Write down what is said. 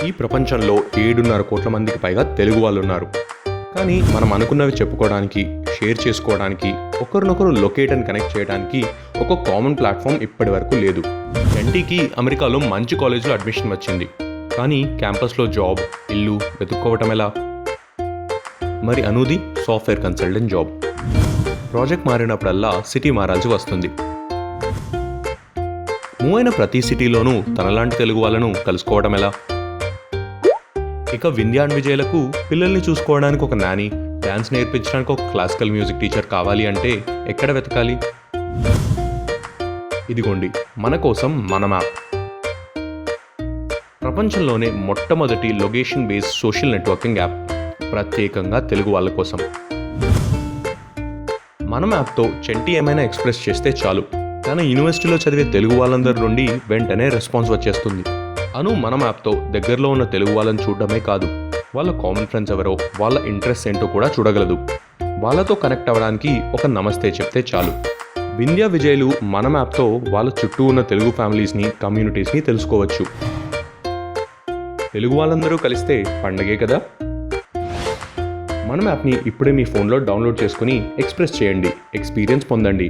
ఈ ప్రపంచంలో 7.5 కోట్ల మందికి పైగా తెలుగు వాళ్ళు ఉన్నారు. కానీ మనం అనుకున్నవి చెప్పుకోవడానికి, షేర్ చేసుకోవడానికి, ఒకరినొకరు లొకేట్ అండ్ కనెక్ట్ చేయడానికి ఒక కామన్ ప్లాట్ఫామ్ ఇప్పటి వరకు లేదు. చంటికి అమెరికాలో మంచి కాలేజ్లో అడ్మిషన్ వచ్చింది. కానీ క్యాంపస్లో జాబ్, ఇల్లు వెతుక్కోవటం ఎలా? మరి అనుది సాఫ్ట్వేర్ కన్సల్టెంట్ జాబ్. ప్రాజెక్ట్ మారినప్పుడల్లా సిటీ మారాల్సి వస్తుంది. మూవ్ అయిన ప్రతి సిటీలోనూ తనలాంటి తెలుగు వాళ్ళను కలుసుకోవడం ఎలా? ఇక వింధ్య అండ్ విజయ్లకు పిల్లల్ని చూసుకోవడానికి ఒక నాని, డ్యాన్స్ నేర్పించడానికి ఒక క్లాసికల్ మ్యూజిక్ టీచర్ కావాలి అంటే ఎక్కడ వెతకాలి? ఇదిగోండి మన కోసం మన మ్యాప్. ప్రపంచంలోనే మొట్టమొదటి location based social networking app, ప్రత్యేకంగా తెలుగు వాళ్ళ కోసం. మన మ్యాప్తో చంటి ఏమైనా ఎక్స్ప్రెస్ చేస్తే చాలు, తన యూనివర్సిటీలో చదివే తెలుగు వాళ్ళందరి నుండి వెంటనే రెస్పాన్స్ వచ్చేస్తుంది. అను మన మ్యాప్తో దగ్గరలో ఉన్న తెలుగు వాళ్ళని చూడడమే కాదు, వాళ్ళ కామన్ ఫ్రెండ్స్ ఎవరో, వాళ్ళ ఇంట్రెస్ట్ ఏంటో కూడా చూడగలదు. వాళ్ళతో కనెక్ట్ అవ్వడానికి ఒక నమస్తే చెప్తే చాలు. వింధ్య విజయ్లు మన మ్యాప్తో వాళ్ళ చుట్టూ ఉన్న తెలుగు ఫ్యామిలీస్ని, కమ్యూనిటీస్ని తెలుసుకోవచ్చు. తెలుగు వాళ్ళందరూ కలిస్తే పండగే కదా. మన మ్యాప్ని ఇప్పుడే మీ ఫోన్లో డౌన్లోడ్ చేసుకుని ఎక్స్ప్రెస్ చేయండి, ఎక్స్పీరియన్స్ పొందండి.